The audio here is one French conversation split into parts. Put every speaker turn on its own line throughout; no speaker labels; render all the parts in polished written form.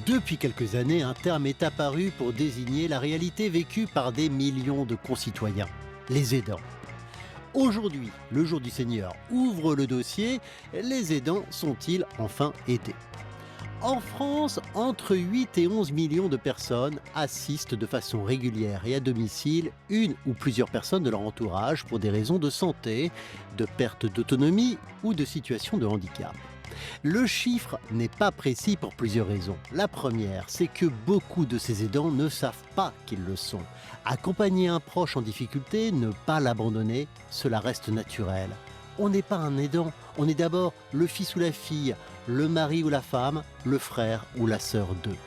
Depuis quelques années, un terme est apparu pour désigner la réalité vécue par des millions de concitoyens, les aidants. Aujourd'hui, le jour du Seigneur ouvre le dossier, les aidants sont-ils enfin aidés? En France, entre 8 et 11 millions de personnes assistent de façon régulière et à domicile une ou plusieurs personnes de leur entourage pour des raisons de santé, de perte d'autonomie ou de situation de handicap. Le chiffre n'est pas précis pour plusieurs raisons. La première, c'est que beaucoup de ces aidants ne savent pas qu'ils le sont. Accompagner un proche en difficulté, ne pas l'abandonner, cela reste naturel. On n'est pas un aidant, on est d'abord le fils ou la fille, le mari ou la femme, le frère ou la sœur d'eux.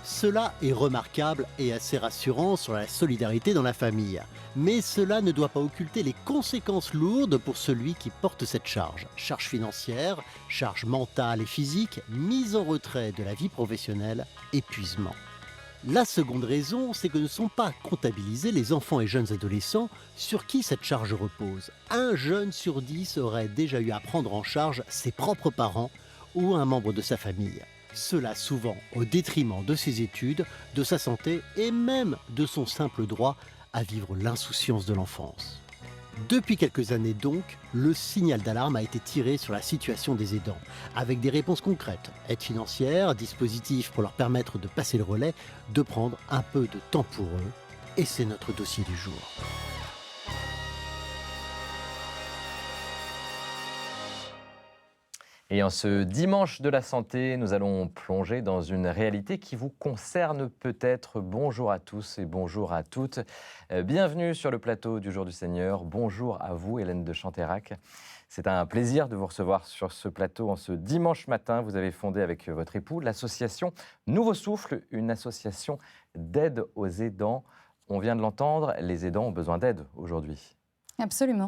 Cela est remarquable et assez rassurant sur la solidarité dans la famille. Mais cela ne doit pas occulter les conséquences lourdes pour celui qui porte cette charge. Charge financière, charge mentale et physique, mise en retrait de la vie professionnelle, épuisement. La seconde raison, c'est que ne sont pas comptabilisés les enfants et jeunes adolescents sur qui cette charge repose. Un jeune sur 10 aurait déjà eu à prendre en charge ses propres parents ou un membre de sa famille. Cela souvent au détriment de ses études, de sa santé et même de son simple droit à vivre l'insouciance de l'enfance. Depuis quelques années donc, le signal d'alarme a été tiré sur la situation des aidants, avec des réponses concrètes, aide financière, dispositifs pour leur permettre de passer le relais, de prendre un peu de temps pour eux, et c'est notre dossier du jour.
Et en ce dimanche de la santé, nous allons plonger dans une réalité qui vous concerne peut-être. Bonjour à tous et bonjour à toutes. Bienvenue sur le plateau du Jour du Seigneur. Bonjour à vous, Hélène de Chanteyrac. C'est un plaisir de vous recevoir sur ce plateau en ce dimanche matin. Vous avez fondé avec votre époux l'association Nouveau Souffle, une association d'aide aux aidants. On vient de l'entendre, les aidants ont besoin d'aide aujourd'hui.
Absolument.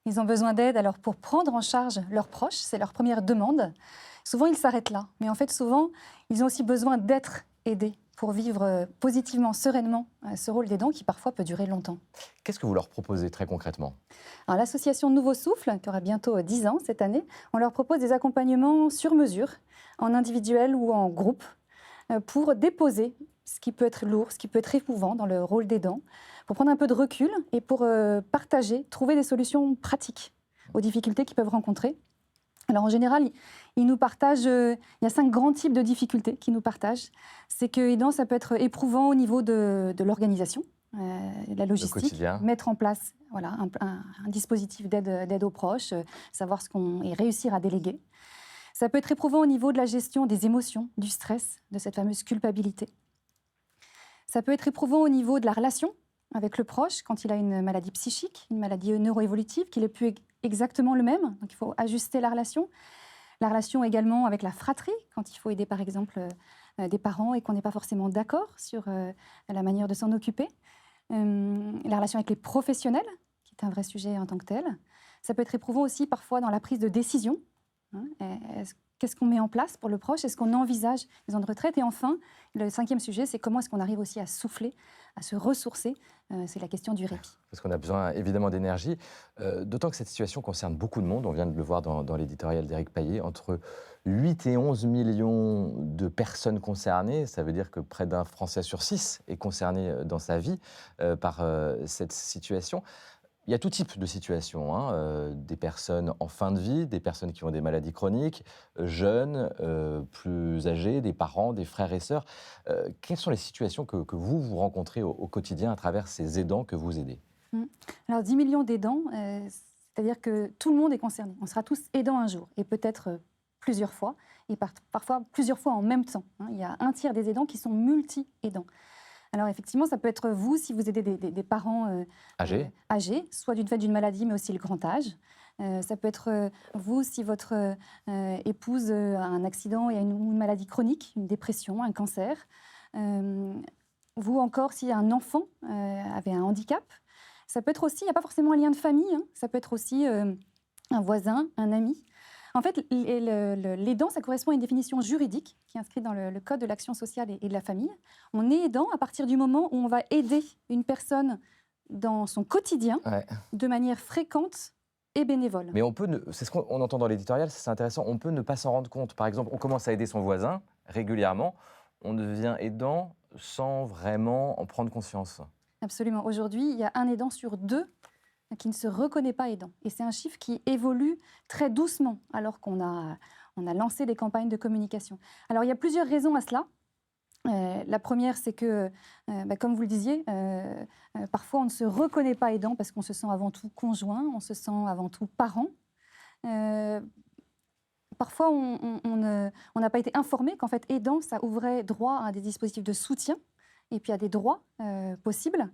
Ils ont besoin d'aide alors pour prendre en charge leurs proches, c'est leur première demande. Souvent, ils s'arrêtent là. Mais en fait, souvent, ils ont aussi besoin d'être aidés pour vivre positivement, sereinement ce rôle d'aidant qui parfois peut durer longtemps.
Qu'est-ce que vous leur proposez très concrètement ?
Alors, l'association Nouveau Souffle, qui aura bientôt 10 ans cette année, on leur propose des accompagnements sur mesure, en individuel ou en groupe, pour déposer ce qui peut être lourd, ce qui peut être émouvant dans le rôle d'aidant, pour prendre un peu de recul et pour partager, trouver des solutions pratiques aux difficultés qu'ils peuvent rencontrer. Alors en général, ils nous partagent, il y a 5 grands types de difficultés qu'ils nous partagent. C'est que aidant, ça peut être éprouvant au niveau de l'organisation, la logistique, mettre en place voilà, un dispositif d'aide aux proches, savoir et réussir à déléguer. Ça peut être éprouvant au niveau de la gestion des émotions, du stress, de cette fameuse culpabilité. Ça peut être éprouvant au niveau de la relation avec le proche quand il a une maladie psychique, une maladie neuroévolutive, qu'il n'est plus exactement le même. Donc il faut ajuster la relation. La relation également avec la fratrie, quand il faut aider par exemple des parents et qu'on n'est pas forcément d'accord sur la manière de s'en occuper. La relation avec les professionnels, qui est un vrai sujet en tant que tel. Ça peut être éprouvant aussi parfois dans la prise de décision. Qu'est-ce qu'on met en place pour le proche? Est-ce qu'on envisage les ans de retraite? Et enfin, le 5e sujet, c'est comment est-ce qu'on arrive aussi à souffler, à se ressourcer? C'est la question du répit.
Parce qu'on a besoin évidemment d'énergie, d'autant que cette situation concerne beaucoup de monde. On vient de le voir dans l'éditorial d'Éric Payet. Entre 8 et 11 millions de personnes concernées, ça veut dire que près d'un Français sur 6 est concerné dans sa vie par cette situation. Il y a tout type de situations, des personnes en fin de vie, des personnes qui ont des maladies chroniques, jeunes, plus âgés, des parents, des frères et sœurs. Quelles sont les situations que vous rencontrez au quotidien à travers ces aidants que vous aidez ?
Alors 10 millions d'aidants, c'est-à-dire que tout le monde est concerné. On sera tous aidants un jour, et peut-être plusieurs fois, et parfois plusieurs fois en même temps. Il y a un tiers des aidants qui sont multi-aidants. Alors effectivement, ça peut être vous si vous aidez des parents âgés, soit du fait d'une maladie, mais aussi le grand âge. Ça peut être vous si votre épouse a un accident et a une maladie chronique, une dépression, un cancer. Vous encore si un enfant avait un handicap. Ça peut être aussi, il n'y a pas forcément un lien de famille, ça peut être aussi un voisin, un ami. En fait, l'aidant, ça correspond à une définition juridique qui est inscrite dans le Code de l'action sociale et de la famille. On est aidant à partir du moment où on va aider une personne dans son quotidien de manière fréquente et bénévole.
Mais c'est ce qu'on entend dans l'éditorial, c'est intéressant, on peut ne pas s'en rendre compte. Par exemple, on commence à aider son voisin, régulièrement, on devient aidant sans vraiment en prendre conscience.
Absolument. Aujourd'hui, il y a un aidant sur 2 qui ne se reconnaît pas aidant. Et c'est un chiffre qui évolue très doucement alors on a lancé des campagnes de communication. Alors, il y a plusieurs raisons à cela. La première, c'est que, comme vous le disiez, parfois on ne se reconnaît pas aidant parce qu'on se sent avant tout conjoint, on se sent avant tout parent. Parfois, on n'a pas été informé qu'en fait, aidant, ça ouvrait droit à des dispositifs de soutien et puis à des droits possibles.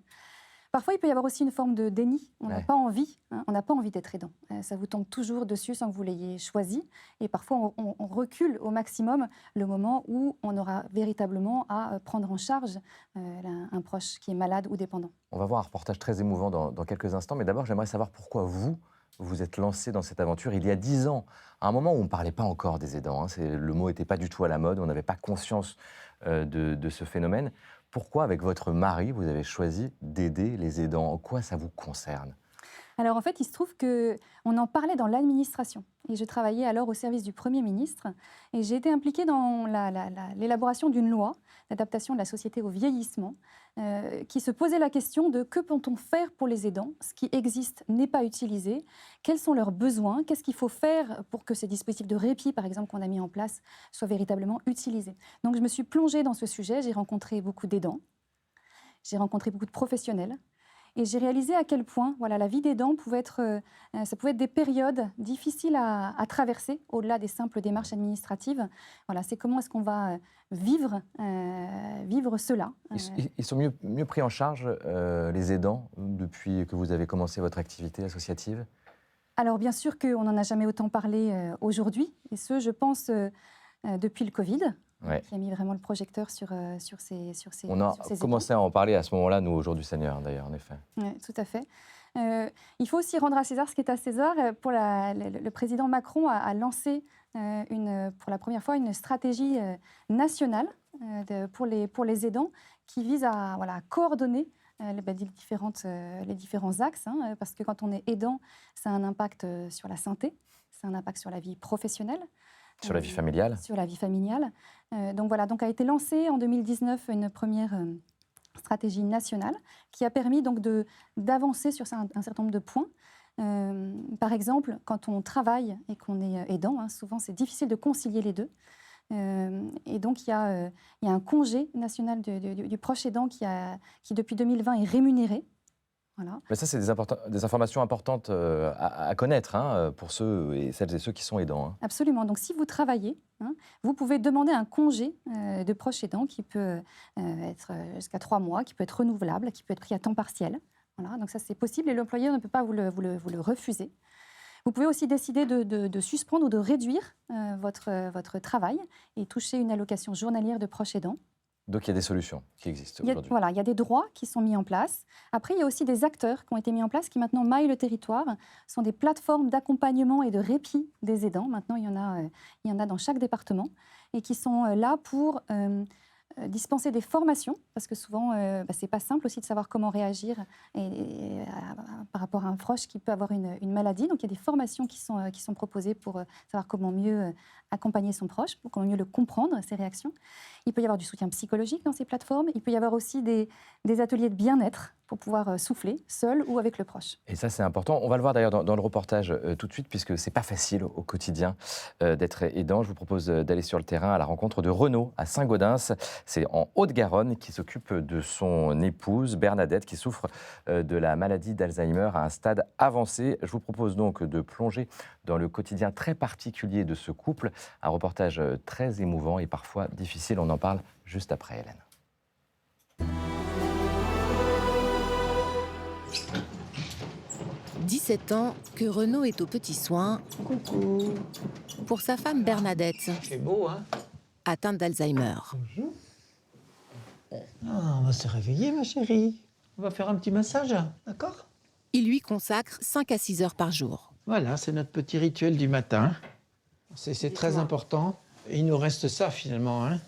Parfois, il peut y avoir aussi une forme de déni. On n'a pas envie, on n'a pas envie d'être aidant. Ça vous tombe toujours dessus sans que vous l'ayez choisi. Et parfois, on recule au maximum le moment où on aura véritablement à prendre en charge un proche qui est malade ou dépendant.
On va voir un reportage très émouvant dans quelques instants. Mais d'abord, j'aimerais savoir pourquoi vous êtes lancé dans cette aventure il y a 10 ans, à un moment où on ne parlait pas encore des aidants. Le mot n'était pas du tout à la mode, on n'avait pas conscience de ce phénomène. Pourquoi, avec votre mari, vous avez choisi d'aider les aidants? En quoi ça vous concerne?
Alors en fait, il se trouve qu'on en parlait dans l'administration. Et je travaillais alors au service du Premier ministre. Et j'ai été impliquée dans l'élaboration d'une loi d'adaptation de la société au vieillissement qui se posait la question de que peut-on faire pour les aidants? Ce qui existe n'est pas utilisé. Quels sont leurs besoins? Qu'est-ce qu'il faut faire pour que ces dispositifs de répit, par exemple, qu'on a mis en place, soient véritablement utilisés? Donc je me suis plongée dans ce sujet. J'ai rencontré beaucoup d'aidants. J'ai rencontré beaucoup de professionnels. Et j'ai réalisé à quel point la vie d'aidant pouvait être des périodes difficiles à traverser, au-delà des simples démarches administratives. C'est comment est-ce qu'on va vivre cela.
Ils sont mieux pris en charge, les aidants, depuis que vous avez commencé votre activité associative?
Alors bien sûr qu'on n'en a jamais autant parlé aujourd'hui, et ce, je pense, depuis le Covid.
Ouais.
Qui a mis vraiment le projecteur sur ces
On a commencé à en parler à ce moment-là, nous, au Jour du Seigneur, d'ailleurs, en effet.
Oui, tout à fait. Il faut aussi rendre à César ce qui est à César. Le président Macron a lancé pour la première fois une stratégie nationale pour les aidants qui vise à coordonner les différents axes. Parce que quand on est aidant, ça a un impact sur la santé, ça a un impact sur la vie professionnelle.
Sur la vie familiale?
Sur la vie familiale. Donc a été lancée en 2019 une première stratégie nationale qui a permis donc d'avancer sur un certain nombre de points. Par exemple, quand on travaille et qu'on est aidant, souvent c'est difficile de concilier les deux. Et donc il y a un congé national du proche aidant qui depuis 2020 est rémunéré. Voilà.
Mais ça, c'est des informations importantes à connaître pour ceux et celles et ceux qui sont aidants.
Absolument. Donc, si vous travaillez, vous pouvez demander un congé de proche aidant qui peut être jusqu'à 3 mois, qui peut être renouvelable, qui peut être pris à temps partiel. Voilà. Donc, ça, c'est possible et l'employeur ne peut pas vous le refuser. Vous pouvez aussi décider de suspendre ou de réduire votre travail et toucher une allocation journalière de proche aidant.
Donc il y a des solutions qui existent aujourd'hui.
Il y a des droits qui sont mis en place. Après, il y a aussi des acteurs qui ont été mis en place qui maintenant maillent le territoire. Ce sont des plateformes d'accompagnement et de répit des aidants. Maintenant, il y en a dans chaque département et qui sont là pour dispenser des formations, parce que souvent, c'est pas simple aussi de savoir comment réagir par rapport à un proche qui peut avoir une maladie. Donc, il y a des formations qui sont proposées pour savoir comment mieux accompagner son proche, pour comment mieux le comprendre, ses réactions. Il peut y avoir du soutien psychologique dans ces plateformes. Il peut y avoir aussi des ateliers de bien-être pour pouvoir souffler, seul ou avec le proche.
Et ça, c'est important. On va le voir d'ailleurs dans le reportage tout de suite, puisque c'est pas facile au quotidien d'être aidant. Je vous propose d'aller sur le terrain à la rencontre de Renaud, à Saint-Gaudens. C'est en Haute-Garonne, qui s'occupe de son épouse, Bernadette, qui souffre de la maladie d'Alzheimer à un stade avancé. Je vous propose donc de plonger dans le quotidien très particulier de ce couple. Un reportage très émouvant et parfois difficile. On en parle juste après, Hélène. «
17 ans que Renaud est aux petits soins.
Coucou.
Pour sa femme Bernadette,
C'est beau, hein?
atteinte d'Alzheimer.
Bonjour. On va se réveiller, ma chérie. On va faire un petit massage, d'accord?
Il lui consacre 5 à 6 heures par jour.
Voilà, c'est notre petit rituel du matin. C'est très important. Et il nous reste ça, finalement, hein?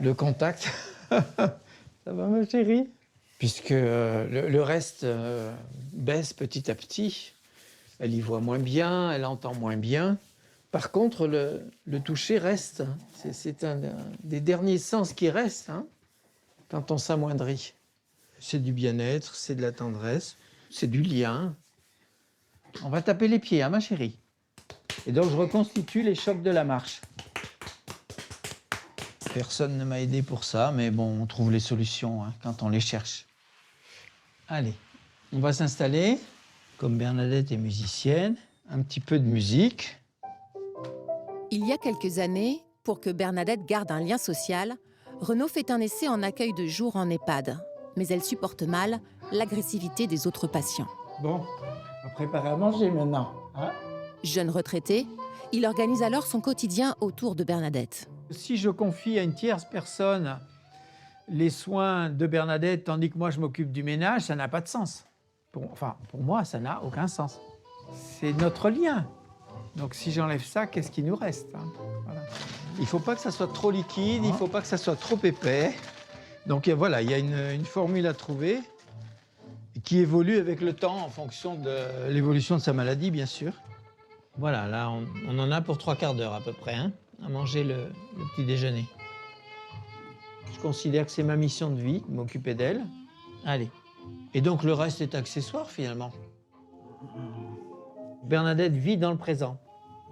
Le contact. Ça va, ma chérie? Puisque le reste baisse petit à petit. Elle y voit moins bien, elle entend moins bien. Par contre, le toucher reste. C'est un des derniers sens qui restent quand on s'amoindrit. C'est du bien-être, c'est de la tendresse, c'est du lien. On va taper les pieds, ma chérie. Et donc, je reconstitue les chocs de la marche. Personne ne m'a aidé pour ça, mais bon, on trouve les solutions quand on les cherche. Allez, on va s'installer. Comme Bernadette est musicienne, un petit peu de musique.
Il y a quelques années, pour que Bernadette garde un lien social, Renaud fait un essai en accueil de jour en EHPAD. Mais elle supporte mal l'agressivité des autres patients.
Bon, on va préparer à manger maintenant.
Jeune retraité, il organise alors son quotidien autour de Bernadette.
Si je confie à une tierce personne les soins de Bernadette tandis que moi je m'occupe du ménage, ça n'a pas de sens. Pour moi, ça n'a aucun sens. C'est notre lien. Donc si j'enlève ça, qu'est-ce qui nous reste Voilà. Il ne faut pas que ça soit trop liquide, il ne faut pas que ça soit trop épais. Donc voilà, il y a une formule à trouver qui évolue avec le temps en fonction de l'évolution de sa maladie, bien sûr. Voilà, là, on en a pour 3/4 d'heure à peu près, à manger le petit déjeuner. Je considère que c'est ma mission de vie, m'occuper d'elle. Allez. Et donc, le reste est accessoire, finalement. Bernadette vit dans le présent.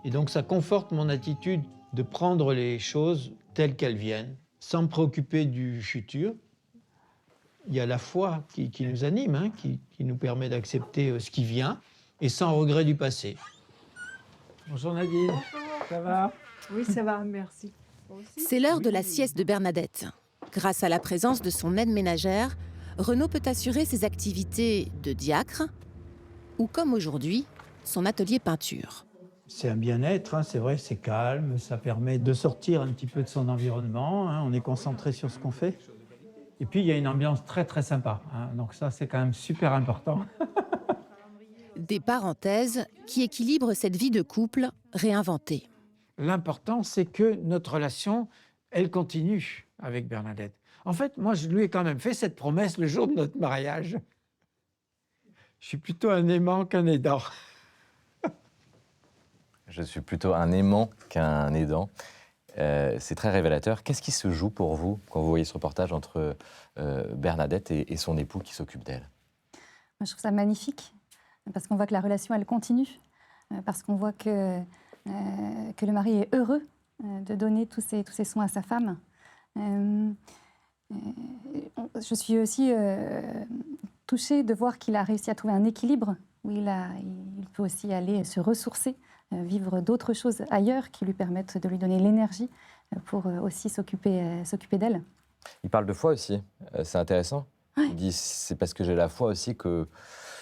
Et donc, ça conforte mon attitude de prendre les choses telles qu'elles viennent, sans me préoccuper du futur. Il y a la foi qui nous anime, qui nous permet d'accepter ce qui vient, et sans regret du passé. Bonjour Nadine. Bonjour. Ça va?
Oui, ça va, merci.
C'est l'heure de la sieste de Bernadette. Grâce à la présence de son aide ménagère, Renaud peut assurer ses activités de diacre ou, comme aujourd'hui, son atelier peinture.
C'est un bien-être, c'est vrai, c'est calme, ça permet de sortir un petit peu de son environnement, on est concentré sur ce qu'on fait. Et puis, il y a une ambiance très, très sympa, donc ça, c'est quand même super important.
Des parenthèses qui équilibrent cette vie de couple réinventée.
L'important, c'est que notre relation, elle continue avec Bernadette. En fait, moi, je lui ai quand même fait cette promesse le jour de notre mariage. Je suis plutôt un aimant qu'un aidant.
Je suis plutôt un aimant qu'un aidant. C'est très révélateur. Qu'est-ce qui se joue pour vous quand vous voyez ce reportage entre Bernadette et son époux qui s'occupe d'elle?
Moi, je trouve ça magnifique, parce qu'on voit que la relation, elle continue, parce qu'on voit que le mari est heureux de donner tous ces soins à sa femme. Je suis aussi touchée de voir qu'il a réussi à trouver un équilibre où il peut aussi aller se ressourcer, vivre d'autres choses ailleurs qui lui permettent de lui donner l'énergie pour aussi s'occuper d'elle.
Il parle de foi aussi, c'est intéressant. Ouais. Il dit c'est parce que j'ai la foi aussi que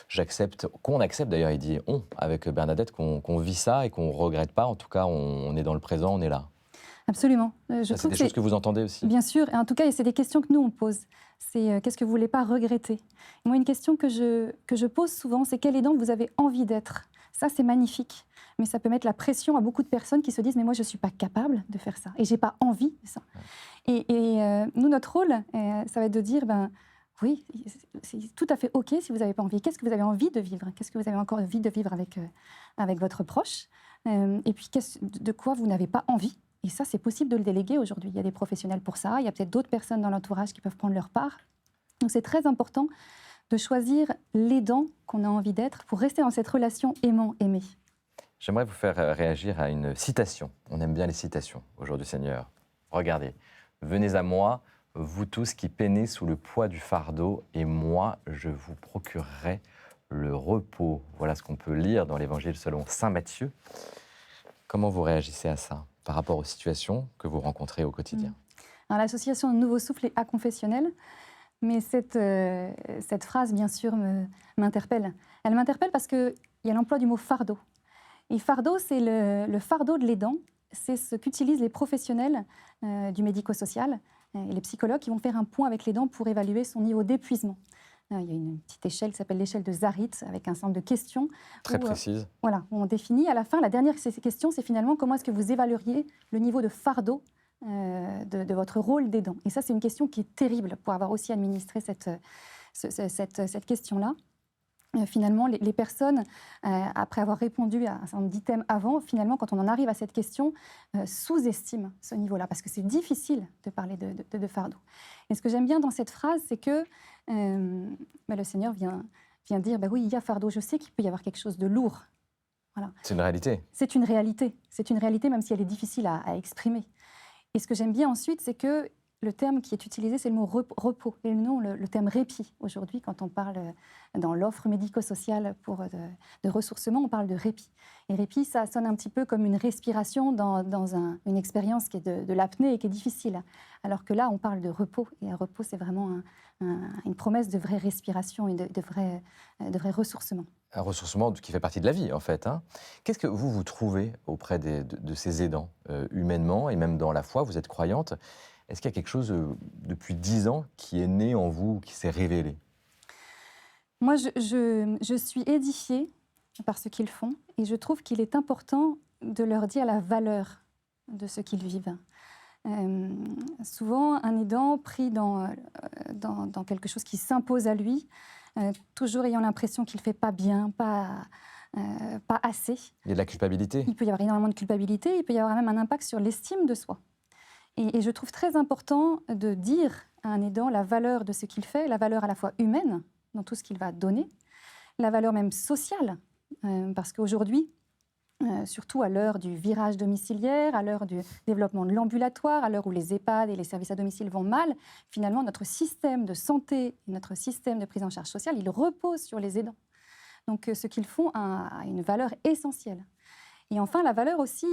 j'accepte, qu'on accepte d'ailleurs, il dit on, avec Bernadette, qu'on vit ça et qu'on ne regrette pas, en tout cas on est dans le présent, on est là.
Absolument.
C'est des choses que vous entendez aussi.
Bien sûr, et en tout cas, c'est des questions que nous on pose. C'est qu'est-ce que vous ne voulez pas regretter? Moi, une question que je pose souvent, c'est quel aidant vous avez envie d'être? Ça, c'est magnifique, mais ça peut mettre la pression à beaucoup de personnes qui se disent mais moi, je ne suis pas capable de faire ça, et je n'ai pas envie de ça. Ouais. Et nous, notre rôle, ça va être de dire, oui, c'est tout à fait OK si vous n'avez pas envie. Qu'est-ce que vous avez envie de vivre? Qu'est-ce que vous avez encore envie de vivre avec votre proche? Et puis, de quoi vous n'avez pas envie? Et ça, c'est possible de le déléguer aujourd'hui. Il y a des professionnels pour ça. Il y a peut-être d'autres personnes dans l'entourage qui peuvent prendre leur part. Donc, c'est très important de choisir l'aidant qu'on a envie d'être pour rester dans cette relation aimant-aimé.
J'aimerais vous faire réagir à une citation. On aime bien les citations aujourd'hui, Seigneur. Regardez. « Venez à moi, vous tous qui peinez sous le poids du fardeau, et moi, je vous procurerai le repos. » Voilà ce qu'on peut lire dans l'Évangile selon saint Matthieu. Comment vous réagissez à ça par rapport aux situations que vous rencontrez au quotidien?
Alors, l'association Nouveau Souffle est aconfessionnelle, mais cette phrase, bien sûr, m'interpelle. Elle m'interpelle parce qu'il y a l'emploi du mot fardeau. Et fardeau, c'est le fardeau de l'aidant. C'est ce qu'utilisent les professionnels du médico-social et les psychologues qui vont faire un point avec l'aidant pour évaluer son niveau d'épuisement. Il y a une petite échelle qui s'appelle l'échelle de Zarit, avec un ensemble de questions.
Très précise.
Voilà, où on définit à la fin, la dernière question, c'est finalement comment est-ce que vous évalueriez le niveau de fardeau de votre rôle d'aidant. Et ça, c'est une question qui est terrible pour avoir aussi administré cette question-là. finalement, les personnes, après avoir répondu à un certain nombre d'items avant, finalement, quand on en arrive à cette question, sous-estiment ce niveau-là, parce que c'est difficile de parler de fardeau. Et ce que j'aime bien dans cette phrase, c'est que le Seigneur vient dire, oui, il y a fardeau, je sais qu'il peut y avoir quelque chose de lourd. Voilà.
C'est une réalité.
C'est une réalité. C'est une réalité, même si elle est difficile à exprimer. Et ce que j'aime bien ensuite, c'est que le terme qui est utilisé, c'est le mot repos, et non le terme répit. Aujourd'hui, quand on parle dans l'offre médico-sociale de ressourcement, on parle de répit. Et répit, ça sonne un petit peu comme une respiration dans une expérience qui est de l'apnée et qui est difficile. Alors que là, on parle de repos. Et un repos, c'est vraiment une promesse de vraie respiration et de vrai ressourcement.
Un ressourcement qui fait partie de la vie, en fait. Hein. Qu'est-ce que vous trouvez auprès de ces aidants, humainement, et même dans la foi, vous êtes croyante? Est-ce qu'il y a quelque chose, depuis 10 ans, qui est né en vous, qui s'est révélé?
Moi, je suis édifiée par ce qu'ils font, et je trouve qu'il est important de leur dire la valeur de ce qu'ils vivent. Souvent, un aidant pris dans quelque chose qui s'impose à lui, toujours ayant l'impression qu'il ne fait pas bien, pas assez.
Il y a de la culpabilité.
Il peut y avoir énormément de culpabilité, il peut y avoir même un impact sur l'estime de soi. Et je trouve très important de dire à un aidant la valeur de ce qu'il fait, la valeur à la fois humaine, dans tout ce qu'il va donner, la valeur même sociale, parce qu'aujourd'hui, surtout à l'heure du virage domiciliaire, à l'heure du développement de l'ambulatoire, à l'heure où les EHPAD et les services à domicile vont mal, finalement, notre système de santé, notre système de prise en charge sociale, il repose sur les aidants. Donc, ce qu'ils font a une valeur essentielle. Et enfin, la valeur aussi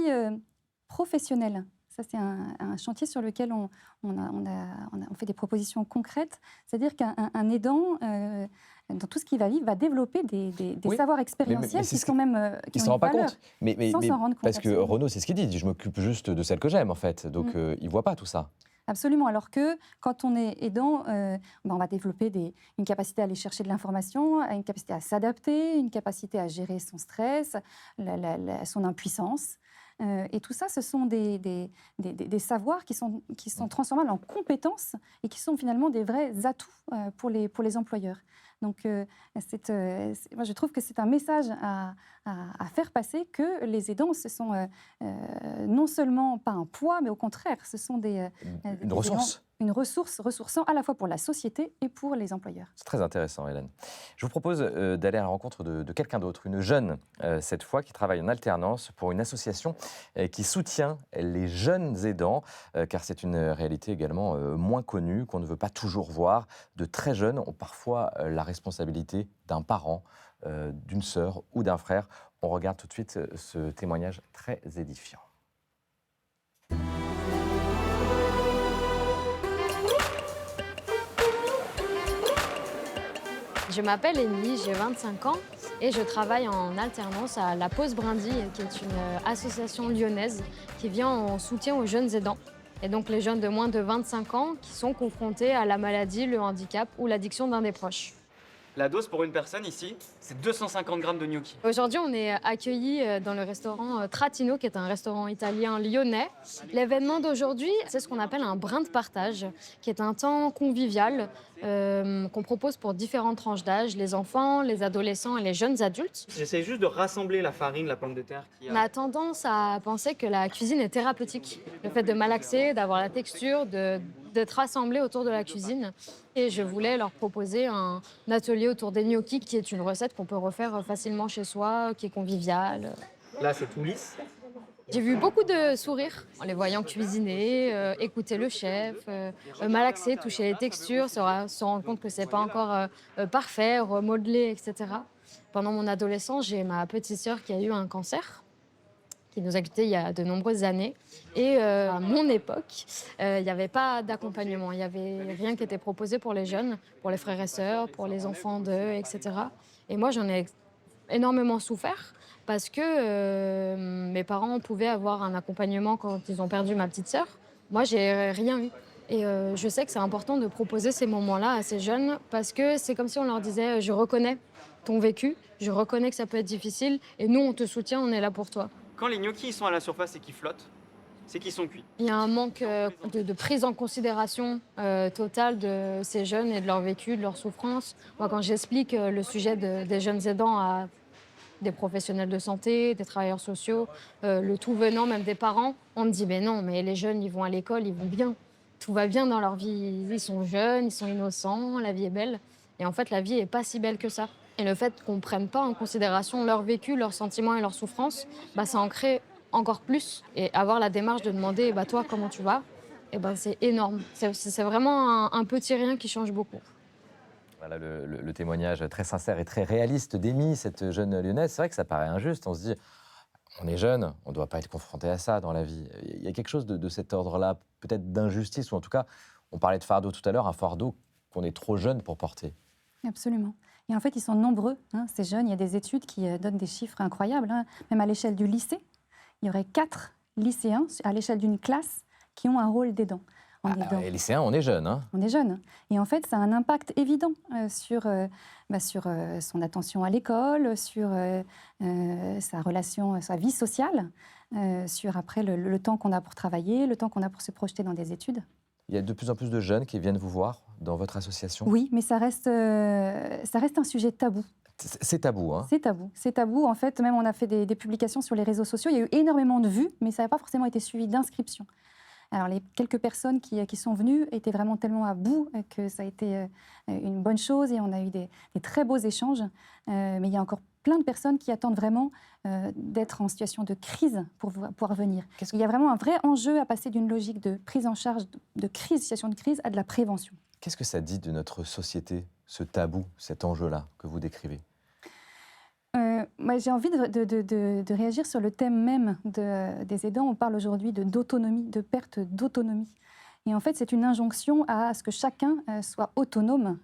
professionnelle. Ça, c'est un chantier sur lequel on fait des propositions concrètes. C'est-à-dire qu'un aidant, dans tout ce qu'il va vivre, va développer des savoirs expérientiels qui sont même
qui ne s'en rend pas compte.
Sans s'en rendre compte.
Parce que Renaud, c'est ce qu'il dit. Je m'occupe juste de celle que j'aime, en fait. Donc, il ne voit pas tout ça.
Absolument. Alors que quand on est aidant, on va développer une capacité à aller chercher de l'information, une capacité à s'adapter, une capacité à gérer son stress, son impuissance. Et tout ça, ce sont des savoirs qui sont transformables en compétences et qui sont finalement des vrais atouts pour les employeurs. Donc, moi, je trouve que c'est un message à faire passer, que les aidants, ce sont non seulement pas un poids, mais au contraire, ce sont
une ressource.
Une ressource ressourçant à la fois pour la société et pour les employeurs.
C'est très intéressant, Hélène. Je vous propose d'aller à la rencontre de quelqu'un d'autre, une jeune, cette fois, qui travaille en alternance pour une association qui soutient les jeunes aidants, car c'est une réalité également moins connue, qu'on ne veut pas toujours voir. De très jeunes ont parfois la responsabilité d'un parent, d'une sœur ou d'un frère. On regarde tout de suite ce témoignage très édifiant.
Je m'appelle Émilie, j'ai 25 ans et je travaille en alternance à La Pause Brindille, qui est une association lyonnaise qui vient en soutien aux jeunes aidants. Et donc les jeunes de moins de 25 ans qui sont confrontés à la maladie, le handicap ou l'addiction d'un des proches.
La dose pour une personne ici, c'est 250 grammes de gnocchi.
Aujourd'hui, on est accueillis dans le restaurant Trattino, qui est un restaurant italien lyonnais. L'événement d'aujourd'hui, c'est ce qu'on appelle un brin de partage, qui est un temps convivial qu'on propose pour différentes tranches d'âge, les enfants, les adolescents et les jeunes adultes.
J'essaie juste de rassembler la farine, la pomme de terre.
On a tendance à penser que la cuisine est thérapeutique. Le fait de malaxer, d'avoir la texture, d'être rassemblés autour de la cuisine. Et je voulais leur proposer un atelier autour des gnocchis, qui est une recette qu'on peut refaire facilement chez soi, qui est conviviale.
Là, c'est tout lisse.
J'ai vu beaucoup de sourires en les voyant cuisiner, écouter le chef, malaxer, toucher les textures, se rendre compte que c'est pas encore parfait, remodeler, etc. Pendant mon adolescence, j'ai ma petite sœur qui a eu un cancer, qui nous a quittés il y a de nombreuses années. Et à mon époque, il n'y avait pas d'accompagnement. Il n'y avait rien qui était proposé pour les jeunes, pour les frères et sœurs, pour les enfants d'eux, etc. Et moi, j'en ai énormément souffert parce que mes parents pouvaient avoir un accompagnement quand ils ont perdu ma petite sœur. Moi, j'ai rien eu. Et je sais que c'est important de proposer ces moments-là à ces jeunes parce que c'est comme si on leur disait « je reconnais ton vécu, je reconnais que ça peut être difficile et nous, on te soutient, on est là pour toi ».
Quand les gnocchis sont à la surface et qu'ils flottent, c'est qu'ils sont cuits.
Il y a un manque de prise en considération totale de ces jeunes et de leur vécu, de leur souffrance. Moi, quand j'explique le sujet des jeunes aidants à des professionnels de santé, des travailleurs sociaux, le tout venant même des parents, on me dit mais non, mais les jeunes, ils vont à l'école, ils vont bien. Tout va bien dans leur vie. Ils sont jeunes, ils sont innocents, la vie est belle. Et en fait, la vie n'est pas si belle que ça. Et le fait qu'on ne prenne pas en considération leur vécu, leurs sentiments et leurs souffrances, ça en crée encore plus. Et avoir la démarche de demander toi, comment tu vas, c'est énorme. C'est vraiment un petit rien qui change beaucoup.
Voilà le témoignage très sincère et très réaliste d'Amy, cette jeune lyonnaise. C'est vrai que ça paraît injuste. On se dit, on est jeune, on ne doit pas être confronté à ça dans la vie. Il y a quelque chose de cet ordre-là, peut-être d'injustice, ou en tout cas, on parlait de fardeau tout à l'heure, un fardeau qu'on est trop jeune pour porter.
Absolument. Et en fait, ils sont nombreux, ces jeunes. Il y a des études qui donnent des chiffres incroyables. Même à l'échelle du lycée, il y aurait 4 lycéens à l'échelle d'une classe qui ont un rôle d'aidant.
Les lycéens, on est jeunes.
On est jeunes. Et en fait, ça a un impact évident sur son attention à l'école, sur sa relation, sa vie sociale, sur après le temps qu'on a pour travailler, le temps qu'on a pour se projeter dans des études.
Il y a de plus en plus de jeunes qui viennent vous voir dans votre association.
Oui, mais ça reste un sujet tabou.
C'est tabou, hein?
C'est tabou. C'est tabou. En fait, même on a fait des publications sur les réseaux sociaux. Il y a eu énormément de vues, mais ça n'a pas forcément été suivi d'inscriptions. Alors, les quelques personnes qui sont venues étaient vraiment tellement à bout que ça a été une bonne chose et on a eu des très beaux échanges. Mais il y a encore plein de personnes qui attendent vraiment d'être en situation de crise pour pouvoir venir. Il y a vraiment un vrai enjeu à passer d'une logique de prise en charge de crise, situation de crise, à de la prévention.
Qu'est-ce que ça dit de notre société, ce tabou, cet enjeu-là que vous décrivez?
J'ai envie de réagir sur le thème même des aidants. On parle aujourd'hui d'autonomie, de perte d'autonomie. Et en fait, c'est une injonction à ce que chacun soit autonome,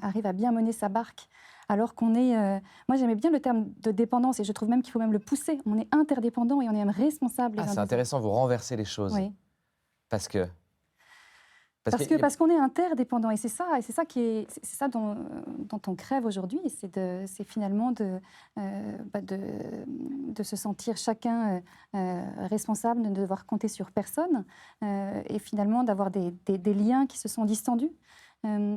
arrive à bien mener sa barque. Alors qu'on est... moi, j'aimais bien le terme de dépendance et je trouve même qu'il faut même le pousser. On est interdépendant et on est même responsable.
C'est intéressant, vous renversez les choses.
Oui.
Parce que...
Parce qu'on est interdépendant et c'est ça dont on crève aujourd'hui, c'est finalement de se sentir chacun responsable, de ne devoir compter sur personne et finalement d'avoir des liens qui se sont distendus. Des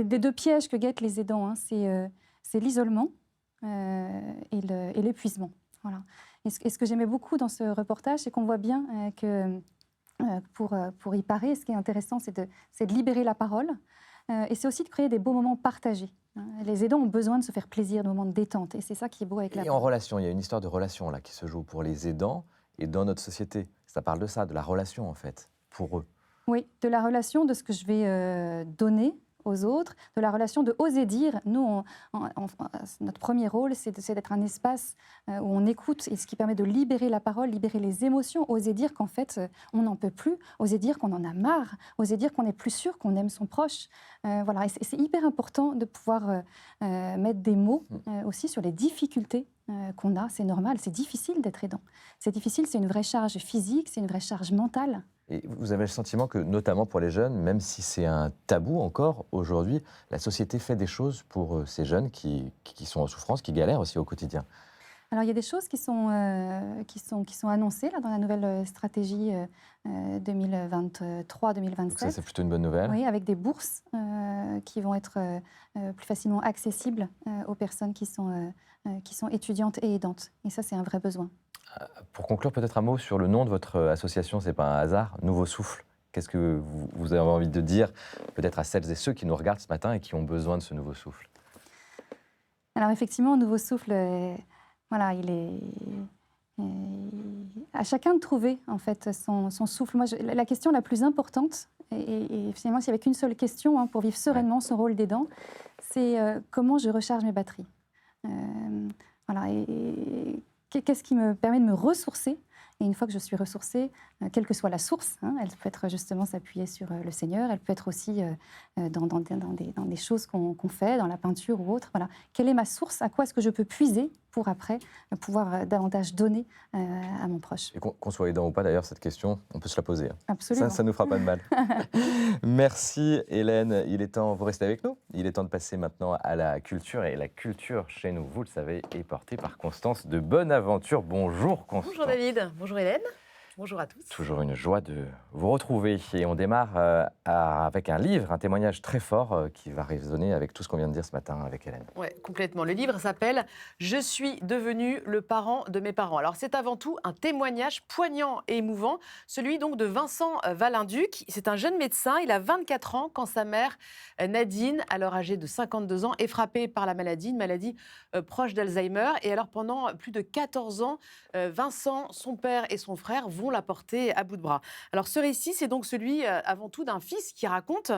2 pièges que guettent les aidants, c'est l'isolement et l'épuisement. Voilà. Et ce que j'aimais beaucoup dans ce reportage, c'est qu'on voit bien que pour y parer, ce qui est intéressant, c'est de libérer la parole et c'est aussi de créer des beaux moments partagés. Les aidants ont besoin de se faire plaisir, de moments de détente et c'est ça qui est beau avec la...
Et en relation, il y a une histoire de relation là qui se joue pour les aidants et dans notre société. Ça parle de ça, de la relation en fait, pour eux.
Oui, de la relation, de ce que je vais donner aux autres, de la relation de oser dire. Nous, notre premier rôle, c'est d'être un espace où on écoute et ce qui permet de libérer la parole, libérer les émotions, oser dire qu'en fait, on n'en peut plus, oser dire qu'on en a marre, oser dire qu'on n'est plus sûr qu'on aime son proche. Voilà. Et c'est hyper important de pouvoir mettre des mots aussi sur les difficultés qu'on a. C'est normal, c'est difficile d'être aidant. C'est difficile, c'est une vraie charge physique, c'est une vraie charge mentale.
Et vous avez le sentiment que, notamment pour les jeunes, même si c'est un tabou encore aujourd'hui, la société fait des choses pour ces jeunes qui sont en souffrance, qui galèrent aussi au quotidien?
Alors, il y a des choses qui sont annoncées là, dans la nouvelle stratégie 2023-2027.
Ça, c'est plutôt une bonne nouvelle.
Oui, avec des bourses qui vont être plus facilement accessibles aux personnes qui sont étudiantes et aidantes. Et ça, c'est un vrai besoin.
Pour conclure, peut-être un mot sur le nom de votre association, c'est pas un hasard, Nouveau Souffle. Qu'est-ce que vous avez envie de dire peut-être à celles et ceux qui nous regardent ce matin et qui ont besoin de ce nouveau souffle?
Alors effectivement, Nouveau Souffle, voilà, il est à chacun de trouver en fait son souffle. Moi, la question la plus importante, et finalement, s'il n'y avait qu'une seule question pour vivre sereinement son rôle d'aidant, c'est comment je recharge mes batteries. Voilà, et qu'est-ce qui me permet de me ressourcer? Et une fois que je suis ressourcée, quelle que soit la source, elle peut être justement s'appuyer sur le Seigneur, elle peut être aussi dans des choses qu'on fait, dans la peinture ou autre. Voilà. Quelle est ma source? À quoi est-ce que je peux puiser pour après pouvoir davantage donner à mon proche?
Et qu'on soit aidant ou pas, d'ailleurs, cette question, on peut se la poser.
Absolument.
Ça ne nous fera pas de mal. Merci Hélène. Il est temps, vous restez avec nous. Il est temps de passer maintenant à la culture. Et la culture chez nous, vous le savez, est portée par Constance de Bonaventure. Bonjour Constance.
Bonjour David. Hélène. Bonjour Hélène. Bonjour à tous.
Toujours une joie de vous retrouver. Et on démarre avec un livre, un témoignage très fort qui va résonner avec tout ce qu'on vient de dire ce matin avec Hélène.
Oui, complètement. Le livre s'appelle « Je suis devenu le parent de mes parents ». Alors, c'est avant tout un témoignage poignant et émouvant, celui donc de Vincent Valinduc. C'est un jeune médecin, il a 24 ans quand sa mère, Nadine, alors âgée de 52 ans, est frappée par la maladie, une maladie proche d'Alzheimer. Et alors, pendant plus de 14 ans, Vincent, son père et son frère vont la porter à bout de bras. Alors ce récit, c'est donc celui avant tout d'un fils qui raconte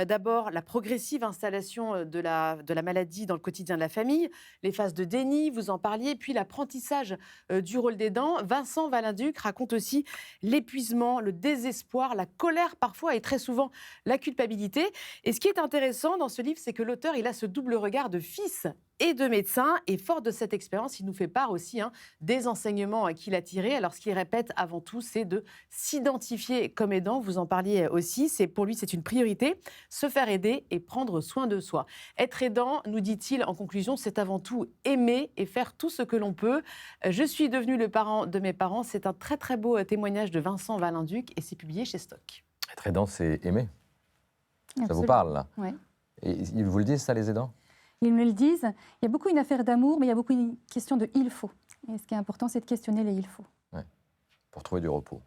d'abord la progressive installation de la maladie dans le quotidien de la famille, les phases de déni, vous en parliez, puis l'apprentissage du rôle d'aidant. Vincent Valinduc raconte aussi l'épuisement, le désespoir, la colère parfois et très souvent la culpabilité. Et ce qui est intéressant dans ce livre, c'est que l'auteur, il a ce double regard de fils et de médecin. Et fort de cette expérience, il nous fait part aussi des enseignements qu'il a tirés. Alors, ce qu'il répète avant tout, c'est de s'identifier comme aidant. Vous en parliez aussi. Pour lui, c'est une priorité. Se faire aider et prendre soin de soi. Être aidant, nous dit-il en conclusion, c'est avant tout aimer et faire tout ce que l'on peut. Je suis devenu le parent de mes parents. C'est un très, très beau témoignage de Vincent Valinduc et c'est publié chez Stock.
Être aidant, c'est aimer.
Absolument.
Ça vous parle, là?
Oui.
Et ils vous le disent, ça, les aidants?
Ils me le disent. Il y a beaucoup une affaire d'amour, mais il y a beaucoup une question de « il faut ». Et ce qui est important, c'est de questionner les « il faut ».
Ouais, pour trouver du repos.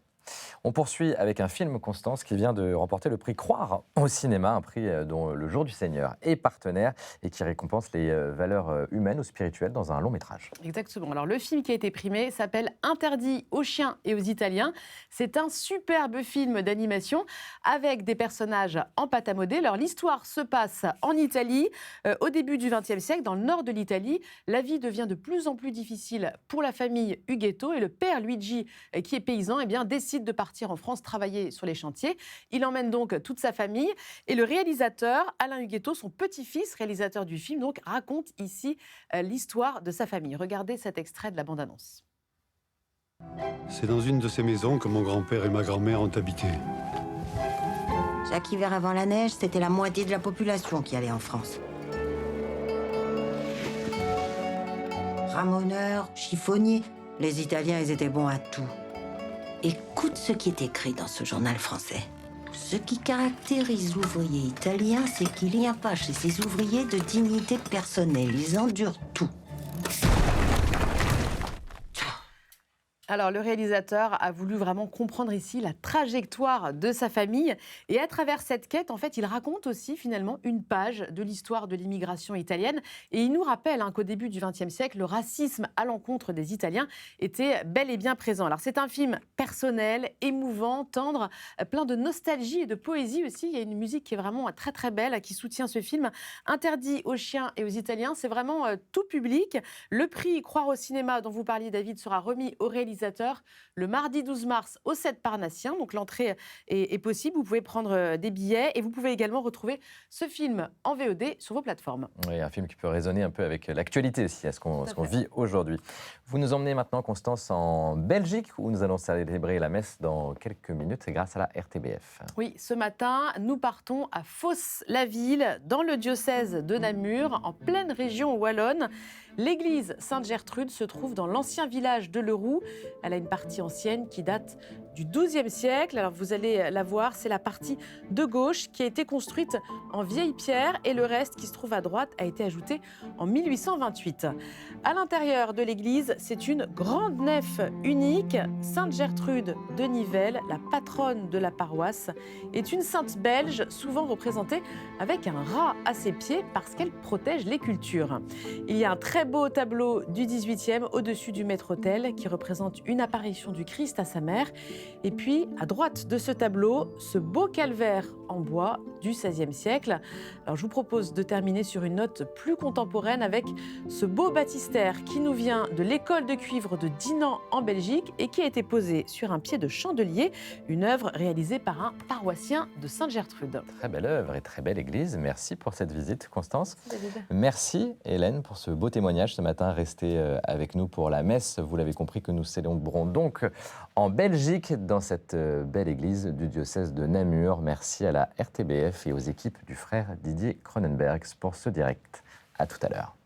On poursuit avec un film, Constance, qui vient de remporter le prix Croire au cinéma, un prix dont Le Jour du Seigneur est partenaire et qui récompense les valeurs humaines ou spirituelles dans un long métrage.
Exactement. Alors, le film qui a été primé s'appelle Interdit aux chiens et aux Italiens. C'est un superbe film d'animation avec des personnages en pâte à modeler. Alors, l'histoire se passe en Italie, au début du XXe siècle, dans le nord de l'Italie. La vie devient de plus en plus difficile pour la famille Huguetto et le père Luigi, qui est paysan, décide de partir en France travailler sur les chantiers. Il emmène donc toute sa famille et le réalisateur, Alain Huguetto, son petit-fils, réalisateur du film, donc, raconte ici l'histoire de sa famille. Regardez cet extrait de la bande-annonce.
C'est dans une de ces maisons que mon grand-père et ma grand-mère ont habité.
Chaque hiver avant la neige, c'était la moitié de la population qui allait en France. Ramoneurs, chiffonniers, les Italiens, ils étaient bons à tout. Écoute ce qui est écrit dans ce journal français. Ce qui caractérise l'ouvrier italien, c'est qu'il n'y a pas chez ces ouvriers de dignité personnelle. Ils endurent tout.
Alors, le réalisateur a voulu vraiment comprendre ici la trajectoire de sa famille. Et à travers cette quête, en fait, il raconte aussi finalement une page de l'histoire de l'immigration italienne. Et il nous rappelle qu'au début du XXe siècle, le racisme à l'encontre des Italiens était bel et bien présent. Alors, c'est un film personnel, émouvant, tendre, plein de nostalgie et de poésie aussi. Il y a une musique qui est vraiment très, très belle, qui soutient ce film. Interdit aux chiens et aux Italiens, c'est vraiment tout public. Le prix Croire au cinéma dont vous parliez, David, sera remis au réalisateur le mardi 12 mars au 7 Parnassien. Donc l'entrée est possible, vous pouvez prendre des billets et vous pouvez également retrouver ce film en VOD sur vos plateformes.
Oui, un film qui peut résonner un peu avec l'actualité aussi, à ce qu'on vit aujourd'hui. Vous nous emmenez maintenant, Constance, en Belgique où nous allons célébrer la messe dans quelques minutes, c'est grâce à la RTBF.
Oui, ce matin, nous partons à Fos-la-Ville, dans le diocèse de Namur, en pleine région wallonne. L'église Sainte-Gertrude se trouve dans l'ancien village de Leroux. Elle a une partie ancienne qui date du XIIe siècle. Alors vous allez la voir, c'est la partie de gauche qui a été construite en vieille pierre et le reste qui se trouve à droite a été ajouté en 1828. À l'intérieur de l'église, c'est une grande nef unique. Sainte-Gertrude de Nivelles, la patronne de la paroisse, est une sainte belge souvent représentée avec un rat à ses pieds parce qu'elle protège les cultures. Il y a un très beau tableau du XVIIIe au-dessus du maître-autel qui représente une apparition du Christ à sa mère. Et puis, à droite de ce tableau, ce beau calvaire en bois du XVIe siècle. Alors, je vous propose de terminer sur une note plus contemporaine avec ce beau baptistère qui nous vient de l'école de cuivre de Dinan en Belgique et qui a été posé sur un pied de chandelier, une œuvre réalisée par un paroissien de Sainte-Gertrude.
Très belle œuvre et très belle église. Merci pour cette visite, Constance.
David.
Merci, Hélène, pour ce beau témoignage ce matin. Restez avec nous pour la messe. Vous l'avez compris que nous célébrons donc en Belgique, dans cette belle église du diocèse de Namur. Merci à la RTBF et aux équipes du frère Didier Cronenberg pour ce direct. À tout à l'heure.